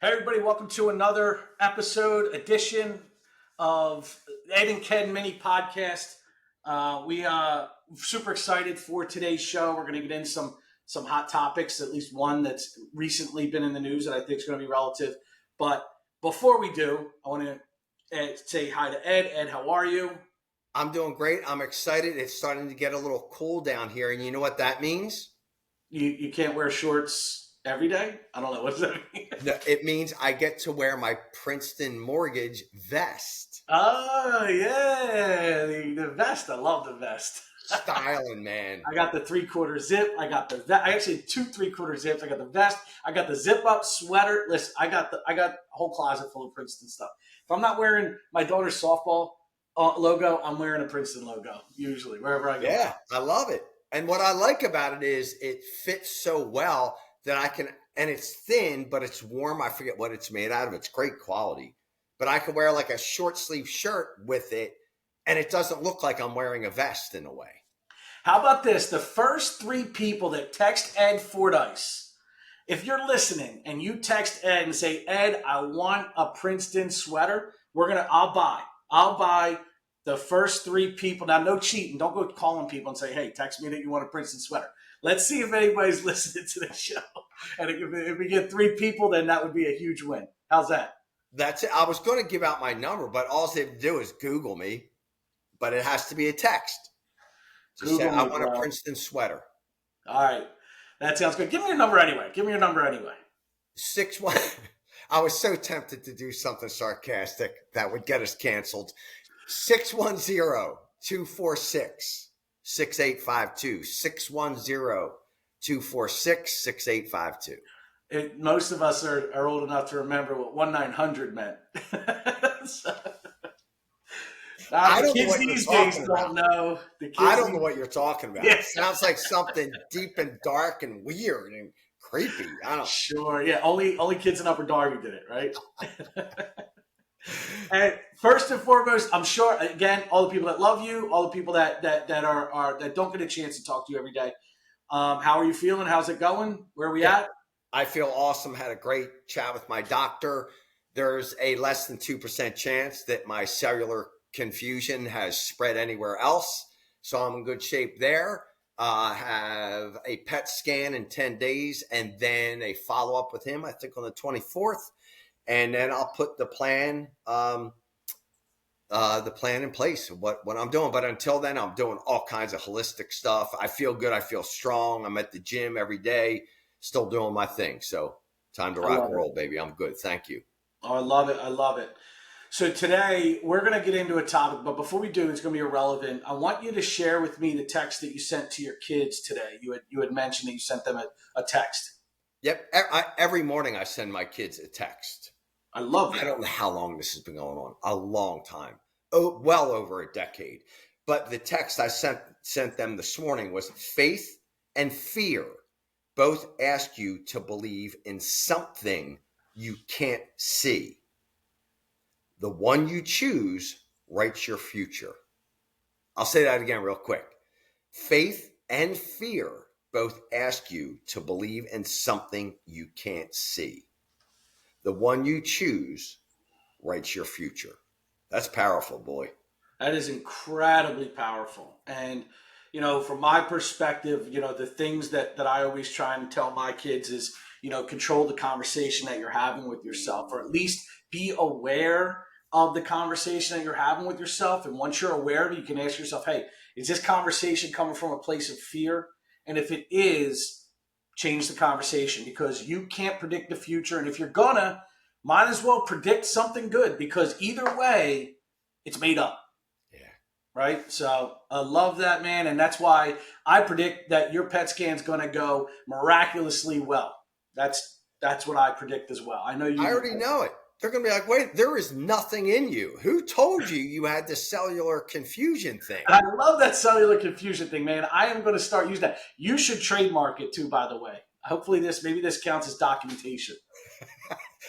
Hey, everybody, welcome to another edition of Ed and Ken mini podcast. We super excited for today's show. We're going to get in some hot topics, at least one that's recently been in the news that I think is going to be relative. But before we do, I want to say hi to Ed. Ed, how are you? I'm doing great. I'm excited. It's starting to get a little cool down here. And you know what that means? You can't wear shorts every day? I don't know. What does that mean? It means I get to wear my Princeton mortgage vest. Oh, yeah. The vest. I love the vest. Styling, man. I got the 3/4 zip. I got the vest. I actually had two 3/4 zips. I got the vest. I got the zip up sweater. Listen, I got a whole closet full of Princeton stuff. If I'm not wearing my daughter's softball logo, I'm wearing a Princeton logo usually wherever I go. Yeah, I love it. And what I like about it is it fits so well that I can, and it's thin, but it's warm. I forget what it's made out of. It's great quality. But I can wear like a short sleeve shirt with it, and it doesn't look like I'm wearing a vest in a way. How about this? The first three people that text Ed Fordyce, if you're listening and you text Ed and say, Ed, I want a Princeton sweater, I'll buy the first three people. Now, no cheating. Don't go calling people and say, hey, text me that you want a Princeton sweater. Let's see if anybody's listening to the show. And if we get three people, then that would be a huge win. How's that? That's it. I was going to give out my number, but all they have to do is Google me. But it has to be a text. Just say, I want a Princeton sweater. All right. That sounds good. Give me your number anyway. 6-1. I was so tempted to do something sarcastic that would get us canceled. 610-246-6852. 610-246-6852. Most of us are old enough to remember what 1-900 meant. The kids these days don't know. I don't know what you're talking about. Yeah. It sounds like something deep and dark and weird and creepy. I don't. Sure. Yeah. Only kids in Upper Darby did it, right? And first and foremost, I'm sure again, all the people that love you, all the people that don't get a chance to talk to you every day. How are you feeling? How's it going? Where are we at? I feel awesome. Had a great chat with my doctor. There's a less than 2% chance that my cellular confusion has spread anywhere else. So I'm in good shape there. Have a PET scan in 10 days and then a follow-up with him, I think on the 24th. And then I'll put the plan in place of what I'm doing. But until then, I'm doing all kinds of holistic stuff. I feel good. I feel strong. I'm at the gym every day, still doing my thing. So time to rock and roll, baby. I'm good. Thank you. Oh, I love it. I love it. So today we're going to get into a topic, but before we do, it's going to be irrelevant. I want you to share with me the text that you sent to your kids today. You had mentioned that you sent them a text. Yep. Every morning I send my kids a text. I love that. I don't know how long this has been going on. A long time. Oh, well over a decade. But the text I sent them this morning was faith and fear both ask you to believe in something you can't see. The one you choose writes your future. I'll say that again real quick. Faith and fear both ask you to believe in something you can't see. The one you choose writes your future. That's powerful, boy. That is incredibly powerful. And, from my perspective, the things that I always try and tell my kids is, control the conversation that you're having with yourself, or at least be aware of the conversation that you're having with yourself. And once you're aware of it, you can ask yourself, hey, is this conversation coming from a place of fear? And if it is, change the conversation, because you can't predict the future. And if you're gonna, might as well predict something good, because either way, it's made up. Yeah. Right? So I love that, man. And that's why I predict that your PET scan's gonna go miraculously well. That's what I predict as well. I know you. I already know it. They're going to be like, wait, there is nothing in you. Who told you you had this cellular confusion thing? I love that cellular confusion thing, man. I am going to start using that. You should trademark it too, by the way. Hopefully maybe this counts as documentation.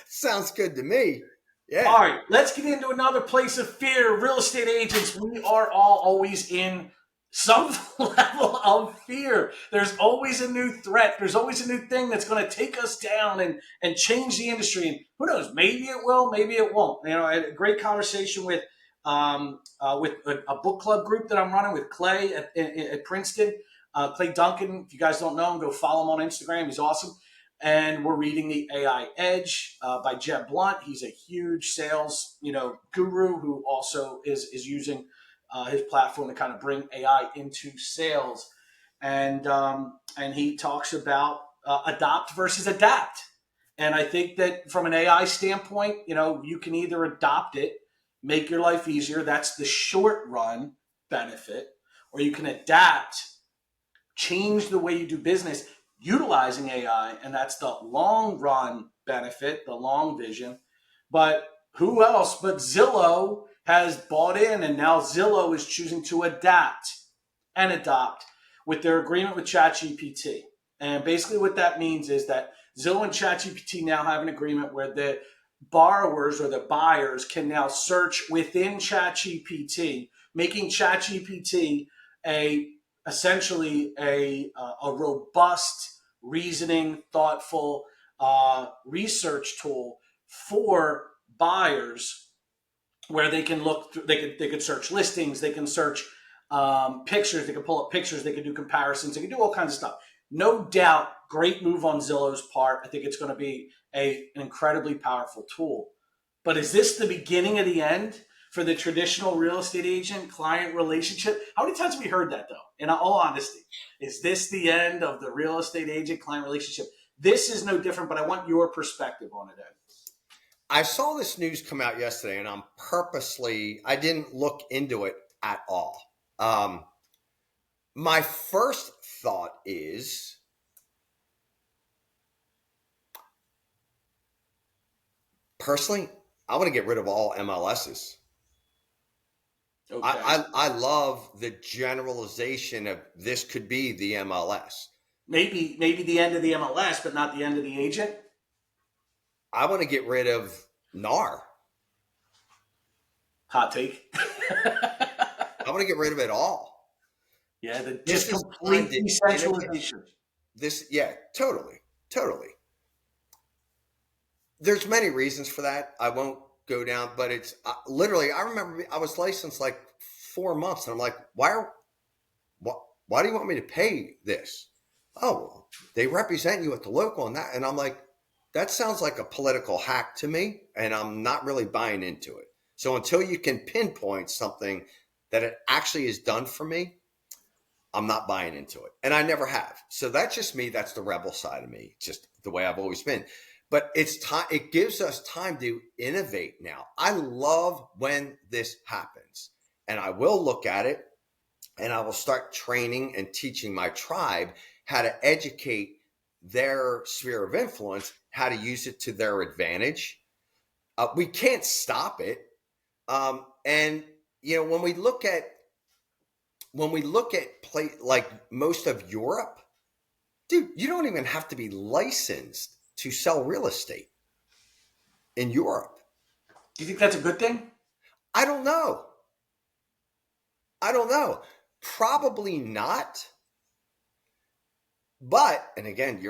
Sounds good to me. Yeah. All right, let's get into another place of fear. Real estate agents, we are all always in some level of fear. There's always a new threat. There's always a new thing that's going to take us down and change the industry. And who knows? Maybe it will. Maybe it won't. You know, I had a great conversation with a book club group that I'm running with Clay at Princeton. Clay Duncan. If you guys don't know him, go follow him on Instagram. He's awesome. And we're reading The AI Edge by Jeb Blunt. He's a huge sales, guru who also is using his platform to kind of bring AI into sales, and he talks about adopt versus adapt. And I think that from an AI standpoint, you can either adopt it, make your life easier. That's the short run benefit, or you can adapt, change the way you do business utilizing AI, and that's the long run benefit, the long vision. But who else but Zillow has bought in, and now Zillow is choosing to adapt and adopt with their agreement with ChatGPT. And basically, what that means is that Zillow and ChatGPT now have an agreement where the borrowers or the buyers can now search within ChatGPT, making ChatGPT a essentially a robust, reasoning, thoughtful research tool for buyers, where they can look through, they could search listings, they can search pictures, they can pull up pictures, they can do comparisons, they can do all kinds of stuff. No doubt, great move on Zillow's part. I think it's going to be an incredibly powerful tool. But is this the beginning of the end for the traditional real estate agent client relationship? How many times have we heard that, though? In all honesty, is this the end of the real estate agent client relationship? This is no different, but I want your perspective on it, Ed. I saw this news come out yesterday, and I didn't look into it at all. My first thought is, personally, I want to get rid of all MLSs. Okay. I love the generalization of this could be the MLS. Maybe the end of the MLS, but not the end of the agent. I want to get rid of NAR. Hot take. I want to get rid of it all. Yeah, just complete decentralization. Totally. There's many reasons for that. I won't go down, but it's literally, I remember I was licensed like 4 months, and I'm like, why do you want me to pay this? Oh, they represent you at the local and that. And I'm like, that sounds like a political hack to me, and I'm not really buying into it. So until you can pinpoint something that it actually is done for me, I'm not buying into it. And I never have. So that's just me. That's the rebel side of me, just the way I've always been. But it's time. It gives us time to innovate now. I love when this happens, and I will look at it, and I will start training and teaching my tribe how to educate their sphere of influence, how to use it to their advantage. We can't stop it. And when we look at like most of Europe, dude, you don't even have to be licensed to sell real estate in Europe. Do you think that's a good thing? I don't know. Probably not. But, and again,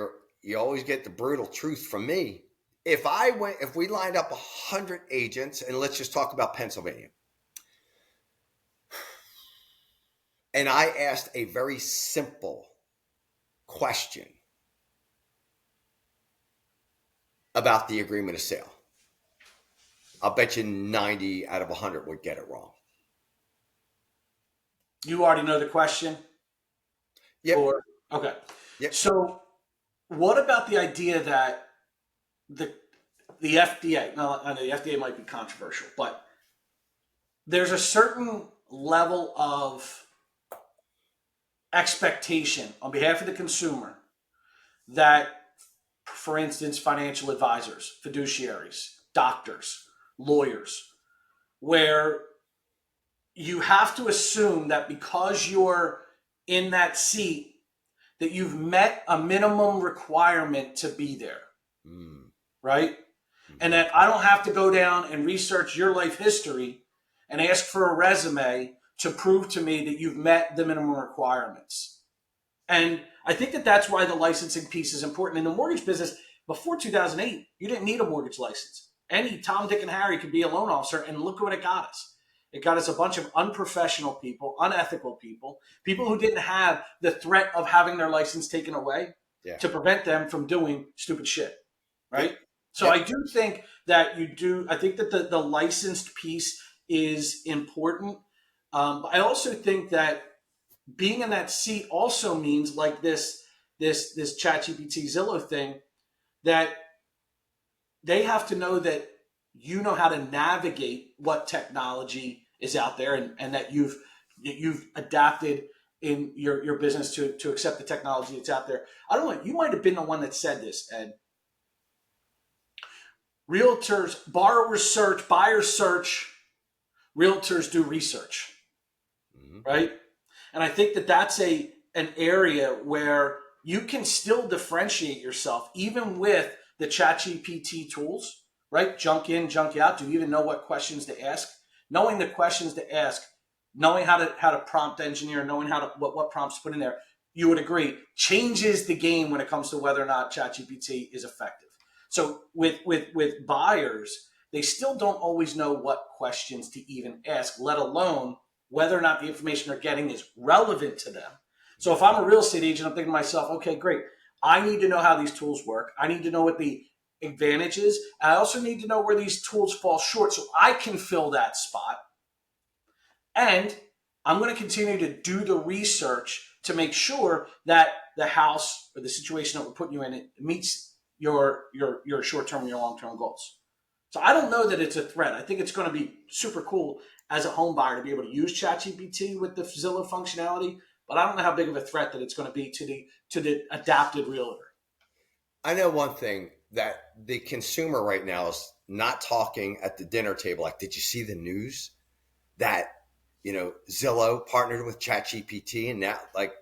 you always get the brutal truth from me. If we lined up 100 agents, and let's just talk about Pennsylvania, and I asked a very simple question about the agreement of sale, I'll bet you 90 out of 100 would get it wrong. You already know the question? Yep. Okay. Yep. So what about the idea that the FDA, now I know the FDA might be controversial, but there's a certain level of expectation on behalf of the consumer that, for instance, financial advisors, fiduciaries, doctors, lawyers, where you have to assume that because you're in that seat, that you've met a minimum requirement to be there, right? And that I don't have to go down and research your life history and ask for a resume to prove to me that you've met the minimum requirements. And I think that that's why the licensing piece is important. In the mortgage business, before 2008, you didn't need a mortgage license. Any Tom, Dick, and Harry could be a loan officer, and look what it got us. It got us a bunch of unprofessional people, unethical people, people who didn't have the threat of having their license taken away Yeah. to prevent them from doing stupid shit, right? Yep. So Yep. I do think that I think that the licensed piece is important. But I also think that being in that seat also means, like this ChatGPT Zillow thing, that they have to know that you know how to navigate what technology is out there, and that you've adapted in your business to accept the technology that's out there. I don't know. You might have been the one that said this, Ed. Realtors, borrowers search, buyers search, realtors do research, Mm-hmm. right? And I think that that's an area where you can still differentiate yourself, even with the ChatGPT tools, right? Junk in, junk out. Do you even know what questions to ask? Knowing the questions to ask, knowing how to prompt engineer, knowing what prompts to put in there, you would agree, changes the game when it comes to whether or not ChatGPT is effective. So with buyers, they still don't always know what questions to even ask, let alone whether or not the information they're getting is relevant to them. So if I'm a real estate agent, I'm thinking to myself, okay, great. I need to know how these tools work. I need to know what the advantage is. I also need to know where these tools fall short so I can fill that spot. And I'm going to continue to do the research to make sure that the house or the situation that we're putting you in, it meets your short-term and your long-term goals. So I don't know that it's a threat. I think it's going to be super cool as a home buyer to be able to use ChatGPT with the Zillow functionality, but I don't know how big of a threat that it's going to be to the adapted realtor. I know one thing, that the consumer right now is not talking at the dinner table. Like, did you see the news that, Zillow partnered with ChatGPT, and now, like,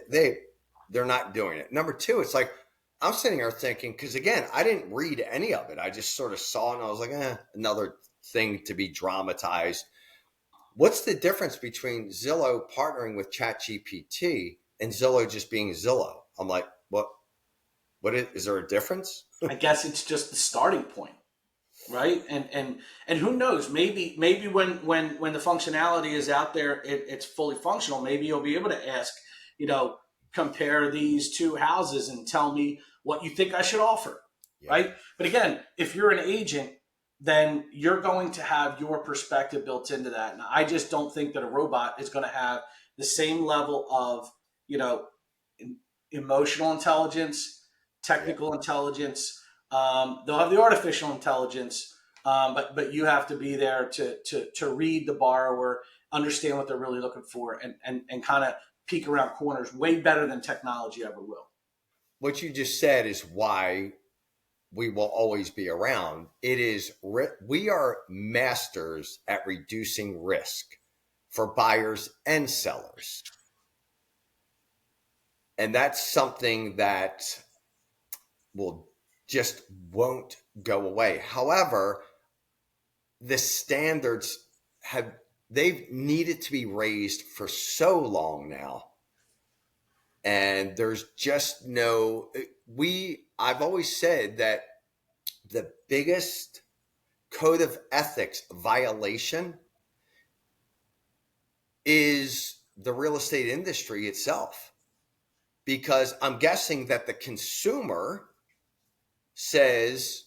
they're not doing it. Number two, it's like, I'm sitting here thinking, because again, I didn't read any of it. I just sort of saw it and I was like, another thing to be dramatized. What's the difference between Zillow partnering with ChatGPT and Zillow just being Zillow? I'm like, what is there a difference? I guess it's just the starting point, right? And who knows? Maybe when the functionality is out there, it's fully functional. Maybe you'll be able to ask, compare these two houses and tell me what you think I should offer, Yeah. right? But again, if you're an agent, then you're going to have your perspective built into that. And I just don't think that a robot is going to have the same level of, emotional intelligence, Yeah. technical intelligence. They'll have the artificial intelligence, but you have to be there to read the borrower, understand what they're really looking for, and kind of peek around corners way better than technology ever will. What you just said is why we will always be around. We are masters at reducing risk for buyers and sellers. And that's something that won't go away. However, the standards they've needed to be raised for so long now. And there's just I've always said that the biggest code of ethics violation is the real estate industry itself. Because I'm guessing that the consumer says,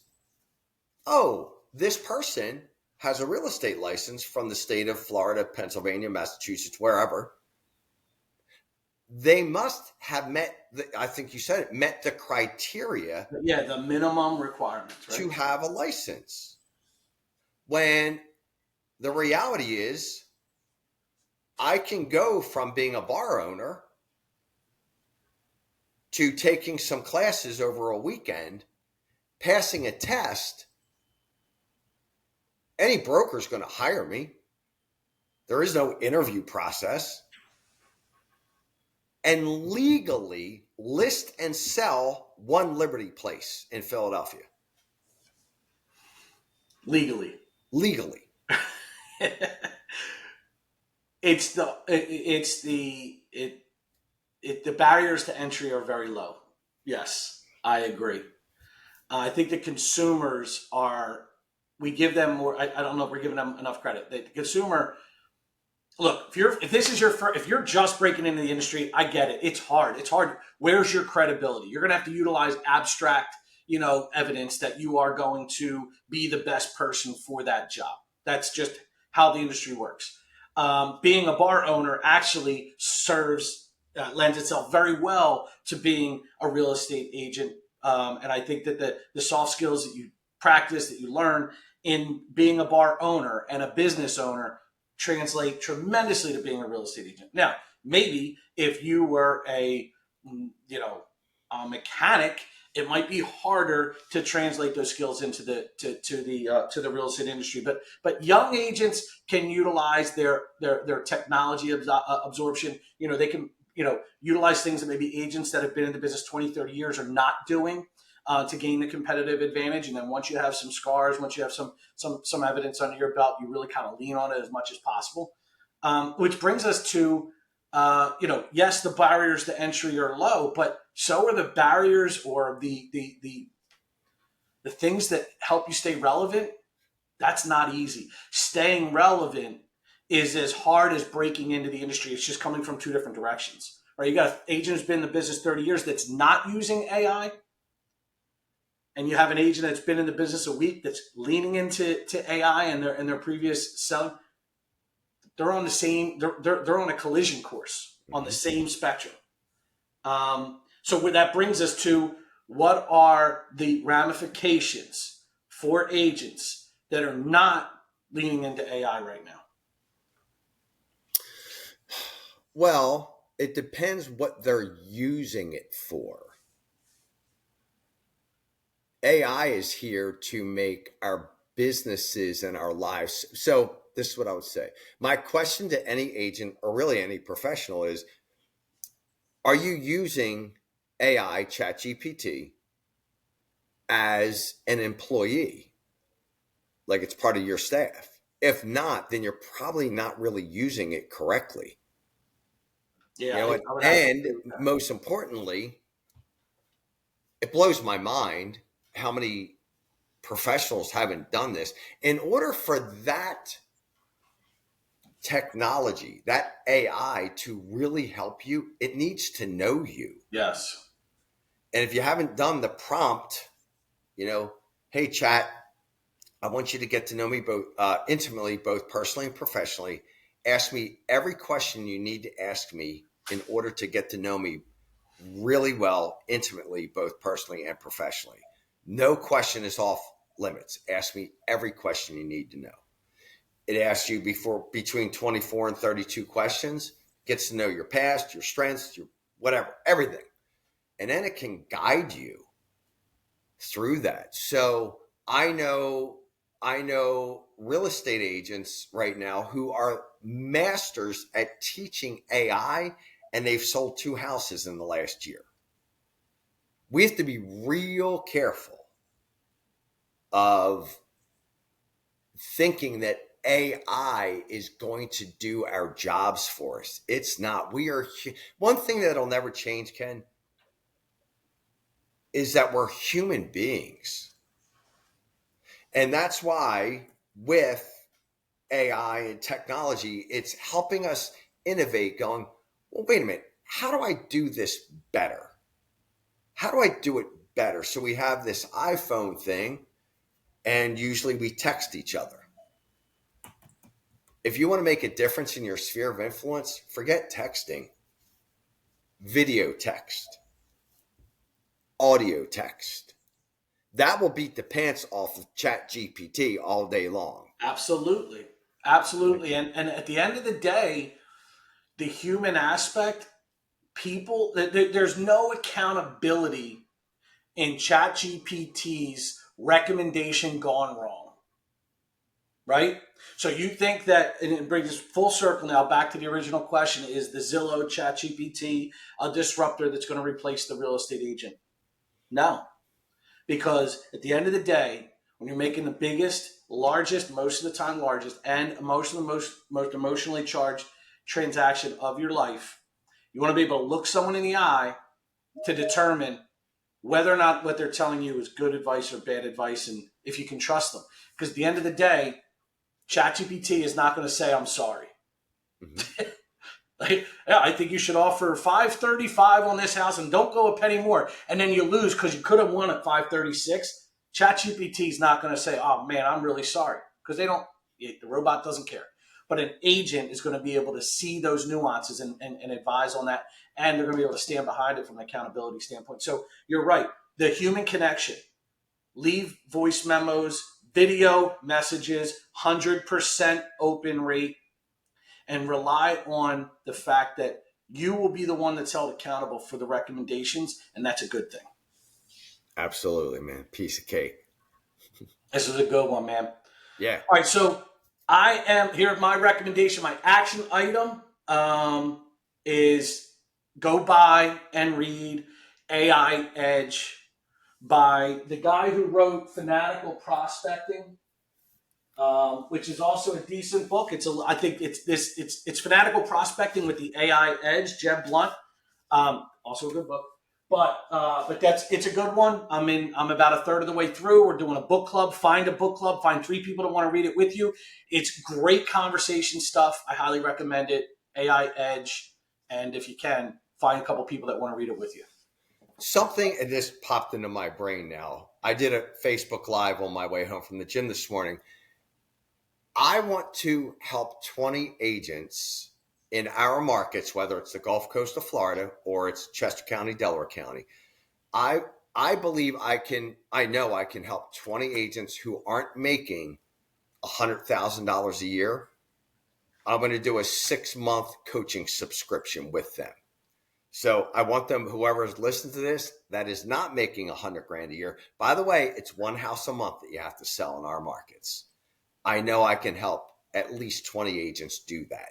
oh, this person has a real estate license from the state of Florida, Pennsylvania, Massachusetts, wherever. They must have I think you said it, met the criteria. Yeah, the minimum requirements, right? To have a license. When the reality is, I can go from being a bar owner to taking some classes over a weekend, passing a test. Any broker is going to hire me. There is no interview process. And legally list and sell One Liberty Place in Philadelphia. Legally. Legally. The barriers to entry are very low. Yes, I agree. I think the consumers are, we give them more. I don't know if we're giving them enough credit. The consumer, look, if you're just breaking into the industry, I get it. It's hard. It's hard. Where's your credibility? You're gonna have to utilize abstract, evidence that you are going to be the best person for that job. That's just how the industry works. Being a bar owner actually lends itself very well to being a real estate agent. And I think that the soft skills that you practice, that you learn in being a bar owner and a business owner, translate tremendously to being a real estate agent. Now, maybe if you were a mechanic, it might be harder to translate those skills into the real estate industry. But young agents can utilize their technology absorption. They can utilize things that maybe agents that have been in the business 20, 30 years are not doing, to gain the competitive advantage. And then once you have some scars, once you have some evidence under your belt, you really kind of lean on it as much as possible. Which brings us to, yes, the barriers to entry are low, but so are the barriers, or the things that help you stay relevant. That's not easy. Staying relevant is as hard as breaking into the industry. It's just coming from two different directions. Right? You got an agent who's been in the business 30 years that's not using AI, and you have an agent that's been in the business a week that's leaning into AI and their previous selling. They're on the same. They're on a collision course on the same spectrum. So that brings us to, what are the ramifications for agents that are not leaning into AI right now? Well, it depends what they're using it for. AI is here to make our businesses and our lives. So this is what I would say. My question to any agent, or really any professional, is, are you using AI, ChatGPT, as an employee? Like it's part of your staff? If not, then you're probably not really using it correctly. Yeah, I would have to and agree with that. most importantly, it blows my mind how many professionals haven't done this. In order for that technology, that AI, to really help you, it needs to know you. Yes. And if you haven't done the prompt, hey, chat, I want you to get to know me both intimately, both personally and professionally. Ask me every question you need to ask me in order to get to know me really well, intimately, both personally and professionally. No question is off limits. Ask me every question you need to know. It asks you between 24 and 32 questions, gets to know your past, your strengths, your whatever, everything. And then it can guide you through that. So I know real estate agents right now who are masters at teaching AI, and they've sold 2 houses in the last year. We have to be real careful of thinking that AI is going to do our jobs for us. It's not. One thing that'll never change, Ken, is that we're human beings. And that's why with AI and technology, it's helping us innovate, going, well, wait a minute, how do I do this better? How do I do it better? So we have this iPhone thing, and usually we text each other. If you want to make a difference in your sphere of influence, forget texting. Video text, audio text. That will beat the pants off of ChatGPT all day long. Absolutely. Absolutely. And at the end of the day, the human aspect, there's no accountability in ChatGPT's recommendation gone wrong. Right? So you think that, and it brings us full circle now back to the original question, is the Zillow ChatGPT a disruptor that's going to replace the real estate agent? No. Because at the end of the day, when you're making the biggest, largest, most of the time largest, and most emotionally charged transaction of your life. You want to be able to look someone in the eye to determine whether or not what they're telling you is good advice or bad advice, and if you can trust them. Because at the end of the day, ChatGPT is not going to say, I'm sorry. Mm-hmm. Like, yeah, I think you should offer 535 on this house and don't go a penny more. And then you lose because you could have won at 536. ChatGPT is not going to say, oh man, I'm really sorry. Because the robot doesn't care. But an agent is going to be able to see those nuances and advise on that. And they're going to be able to stand behind it from an accountability standpoint. So you're right. The human connection, leave voice memos, video messages, 100% open rate, and rely on the fact that you will be the one that's held accountable for the recommendations, and that's a good thing. Absolutely, man. Piece of cake. This is a good one, man. Yeah. All right, so I am here. My recommendation, my action item is go buy and read AI Edge by the guy who wrote Fanatical Prospecting. Which is also a decent book. I think it's Fanatical Prospecting with the AI Edge, Jeb Blunt. Also a good book, but it's a good one. I'm about a third of the way through. We're doing a book club. Find a book club. Find 3 people that want to read it with you. It's great conversation stuff. I highly recommend it. AI Edge, and if you can, find a couple people that want to read it with you. Something, and this popped into my brain now. I did a Facebook Live on my way home from the gym this morning. I want to help 20 agents in our markets, whether it's the Gulf Coast of Florida or it's Chester County, Delaware County. I believe I know I can help 20 agents who aren't making $100,000 a year. I'm going to do a 6-month coaching subscription with them. So I want them, whoever is listening to this, that is not making $100,000 a year. By the way, it's 1 house a month that you have to sell in our markets. I know I can help at least 20 agents do that.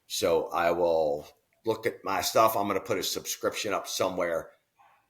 So I will look at my stuff. I'm going to put a subscription up somewhere.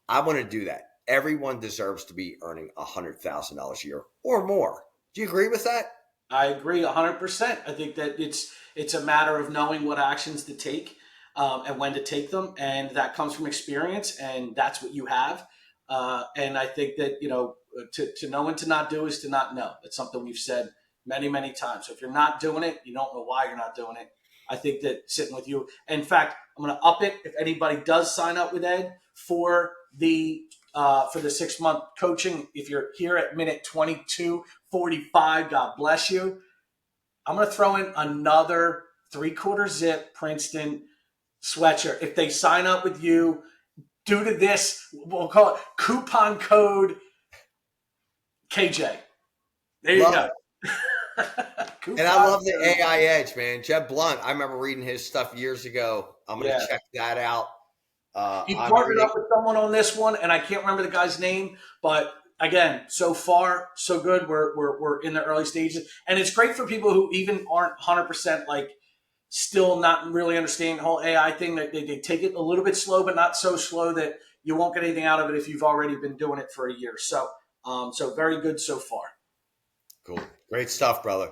I want to do that. Everyone deserves to be earning $100,000 a year or more. Do you agree with that? I agree 100%. I think that it's a matter of knowing what actions to take and when to take them, and that comes from experience, and that's what you have. And I think that to know and to not do is to not know. It's something we've said many, many times. So if you're not doing it, you don't know why you're not doing it. I think that sitting with you. In fact, I'm going to up it. If anybody does sign up with Ed for the 6-month coaching, if you're here at minute 22:45, God bless you. I'm going to throw in another 3/4 zip Princeton sweatshirt. If they sign up with you, due to this, we'll call it coupon code KJ. There you go. And I love the AI Edge, man. Jeb Blunt, I remember reading his stuff years ago. I'm going to check that out. He partnered up with someone on this one, and I can't remember the guy's name, but again, so far, so good. We're in the early stages, and it's great for people who even aren't 100% like still not really understanding the whole AI thing. That they take it a little bit slow, but not so slow that you won't get anything out of it if you've already been doing it for a year. So, so very good so far. Cool. Great stuff, brother.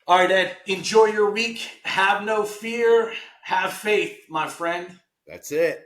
All right, Ed, enjoy your week. Have no fear. Have faith, my friend. That's it.